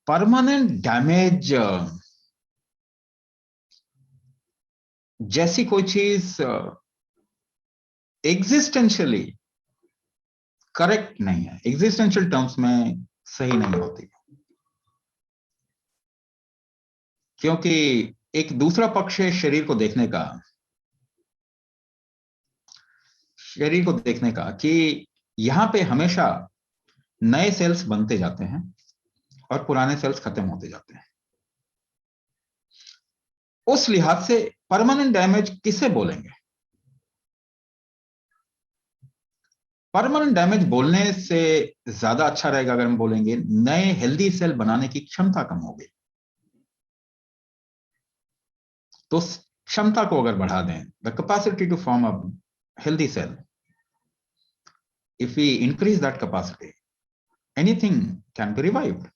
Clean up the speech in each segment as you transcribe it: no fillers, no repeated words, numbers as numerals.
Permanent damage जैसी कोई चीज एग्जिस्टेंशियली करेक्ट नहीं है, एग्जिस्टेंशियल टर्म्स में सही नहीं होती, क्योंकि एक दूसरा पक्ष है शरीर को देखने का, कि यहां पे हमेशा नए सेल्स बनते जाते हैं और पुराने सेल्स खत्म होते जाते हैं। उस लिहाज से परमानेंट डैमेज किसे बोलेंगे? परमानेंट डैमेज बोलने से ज्यादा अच्छा रहेगा अगर हम बोलेंगे नए हेल्दी सेल बनाने की क्षमता कम हो गई। तो क्षमता को अगर बढ़ा दें, the capacity to form a healthy cell, if we increase that capacity, anything can be revived.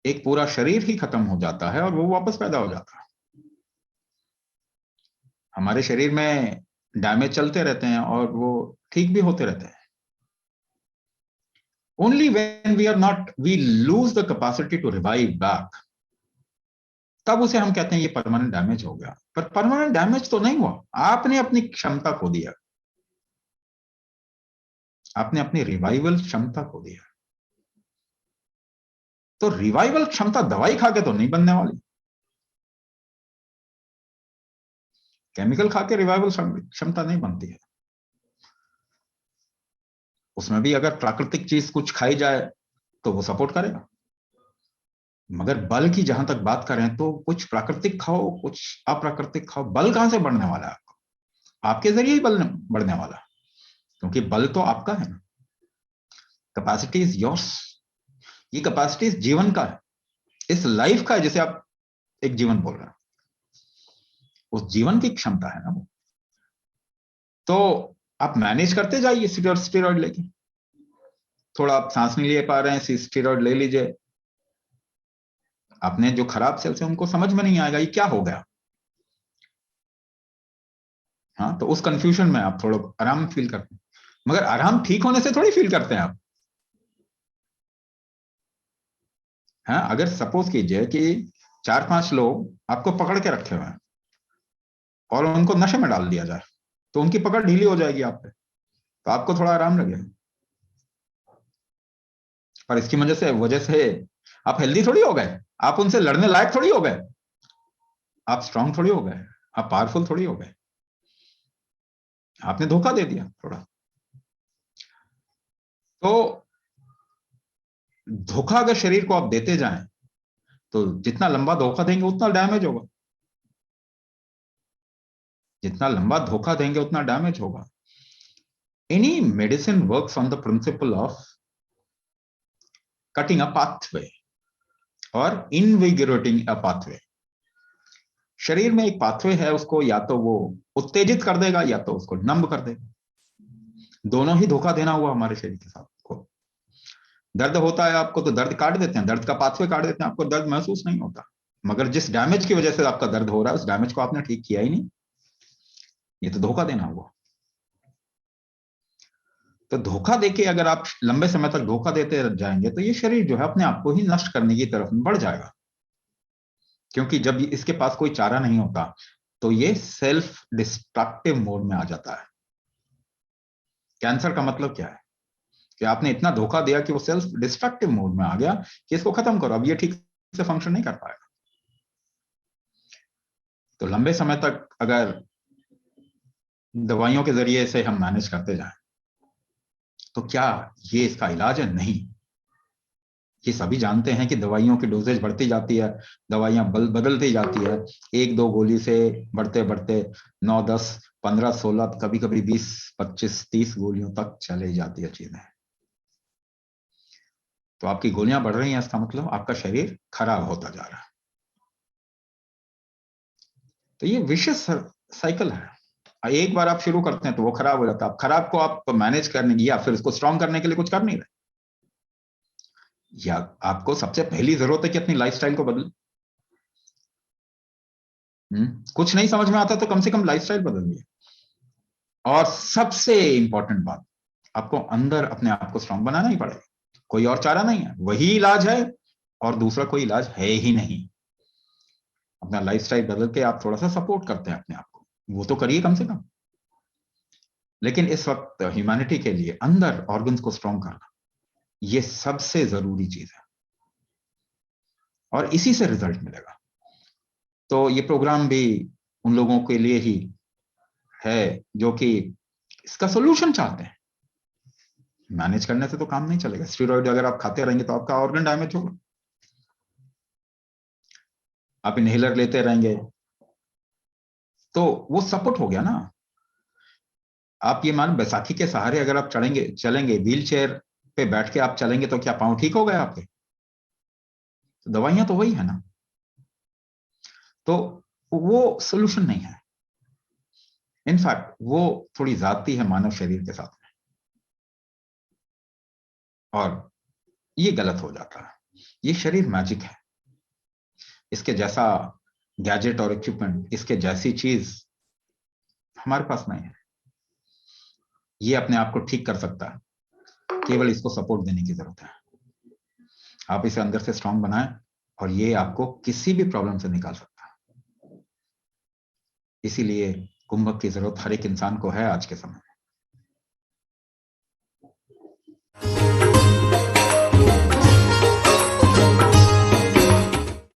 एक पूरा शरीर ही खत्म हो जाता है और वो वापस पैदा हो जाता है। हमारे शरीर में डैमेज चलते रहते हैं और वो ठीक भी होते रहते हैं। Only when we lose the capacity to revive back, तब उसे हम कहते हैं ये परमानेंट डैमेज हो गया। पर परमानेंट डैमेज तो नहीं हुआ, आपने अपनी क्षमता खो दिया, आपने अपनी रिवाइवल क्षमता खो दिया। तो रिवाइवल क्षमता दवाई खा के तो नहीं बनने वाली, केमिकल खा के रिवाइवल क्षमता नहीं बनती है। उसमें भी अगर प्राकृतिक चीज कुछ खाई जाए तो वो सपोर्ट करेगा, मगर बल की जहां तक बात करें तो कुछ प्राकृतिक खाओ कुछ अप्राकृतिक खाओ, बल कहां से बढ़ने वाला है? आपको आपके जरिए ही बल बढ़ने वाला है, क्योंकि बल तो आपका है ना। कैपेसिटी इज योर्स, ये कैपेसिटी इस जीवन का है, इस लाइफ का है, जिसे आप एक जीवन बोल रहे हैं, उस जीवन की क्षमता है ना वो। तो आप मैनेज करते जाइए स्टेरॉइड लेके, थोड़ा आप सांस नहीं ले पा रहे हैं, स्टेरॉइड ले लीजिए। आपने जो खराब सेल्स है उनको समझ में नहीं आएगा ये क्या हो गया। हाँ, तो उस कंफ्यूजन में आप थोड़ा आराम फील करते हैं, मगर आराम ठीक होने से थोड़ी फील करते हैं आप। हाँ, अगर सपोज कीजिए कि 4-5 लोग आपको पकड़ के रखे हुए हैं और उनको नशे में डाल दिया जाए, तो उनकी पकड़ ढीली हो जाएगी आप पे, तो आपको थोड़ा आराम लगेगा। पर इसकी वजह से आप हेल्दी थोड़ी हो गए, आप उनसे लड़ने लायक थोड़ी हो गए, आप स्ट्रांग थोड़ी हो गए, आप पावरफुल थोड़ी हो गए, आपने धोखा दे दिया थोड़ा। तो धोखा अगर शरीर को आप देते जाएं तो जितना लंबा धोखा देंगे उतना डैमेज होगा, जितना लंबा धोखा देंगे उतना डैमेज होगा। Any medicine works on the principle of cutting a pathway और इनविगोरेटिंग अ पाथवे। शरीर में एक पाथवे है, उसको या तो वो उत्तेजित कर देगा या तो उसको नंब कर देगा। दोनों ही धोखा देना हुआ हमारे शरीर के साथ को। दर्द होता है आपको तो दर्द काट देते हैं, दर्द का पाथवे काट देते हैं, आपको दर्द महसूस नहीं होता, मगर जिस डैमेज की वजह से आपका दर्द हो रहा है उस डैमेज को आपने ठीक किया ही नहीं, ये तो धोखा देना हुआ। तो धोखा देके अगर आप लंबे समय तक धोखा देते जाएंगे तो ये शरीर जो है अपने आप को ही नष्ट करने की तरफ बढ़ जाएगा, क्योंकि जब इसके पास कोई चारा नहीं होता तो ये सेल्फ डिस्ट्रक्टिव मोड में आ जाता है। कैंसर का मतलब क्या है कि आपने इतना धोखा दिया कि वो सेल्फ डिस्ट्रक्टिव मोड में आ गया कि इसको खत्म करो, अब ये ठीक से फंक्शन नहीं कर पाएगा। तो लंबे समय तक अगर दवाइयों के जरिए से हम मैनेज करते जाएं तो क्या ये इसका इलाज है? नहीं। ये सभी जानते हैं कि दवाइयों की डोजेज बढ़ती जाती है, दवाइयां बदलती जाती है, 1-2 गोली से बढ़ते बढ़ते 9-10-15-16 कभी कभी 20-25-30 गोलियों तक चली जाती है चीजें। तो आपकी गोलियां बढ़ रही हैं, इसका मतलब आपका शरीर खराब होता जा रहा है। तो ये विशियस साइकिल है। एक बार आप शुरू करते हैं तो वो खराब हो जाता है, आप खराब को आप मैनेज करने या फिर उसको स्ट्रॉन्ग करने के लिए कुछ कर नहीं रहे, या आपको सबसे पहली जरूरत है कि अपनी लाइफस्टाइल को बदलें। कुछ नहीं समझ में आता तो कम से कम लाइफस्टाइल बदलिए। और सबसे इंपॉर्टेंट बात, आपको अंदर अपने आप को स्ट्रांग बनाना ही पड़ेगा। कोई और चारा नहीं है, वही इलाज है और दूसरा कोई इलाज है ही नहीं। अपना लाइफस्टाइल बदल के आप थोड़ा सा सपोर्ट करते हैं अपने आप को, वो तो करिए कम से कम। लेकिन इस वक्त ह्यूमैनिटी के लिए अंदर ऑर्गन्स को स्ट्रॉन्ग करना ये सबसे जरूरी चीज है और इसी से रिजल्ट मिलेगा। तो ये प्रोग्राम भी उन लोगों के लिए ही है जो कि इसका सोल्यूशन चाहते हैं। मैनेज करने से तो काम नहीं चलेगा। स्टेरॉइड अगर आप खाते रहेंगे तो आपका ऑर्गन डैमेज होगा। आप इनहेलर लेते रहेंगे तो वो सपोर्ट हो गया ना। आप ये मान, बैसाखी के सहारे अगर आप चलेंगे व्हील चेयर पे बैठ के आप चलेंगे तो क्या पांव ठीक हो गए आपके? तो दवाइयां तो वही है ना। तो वो सोल्यूशन नहीं है। इनफैक्ट वो थोड़ी ज्यादती है मानव शरीर के साथ में, और ये गलत हो जाता है। ये शरीर मैजिक है, इसके जैसा गैजेट और इक्विपमेंट, इसके जैसी चीज हमारे पास नहीं है। ये अपने आप को ठीक कर सकता है, केवल इसको सपोर्ट देने की जरूरत है। आप इसे अंदर से स्ट्रांग बनाएं और ये आपको किसी भी प्रॉब्लम से निकाल सकता है। इसीलिए कुंभक की जरूरत हर एक इंसान को है आज के समय में।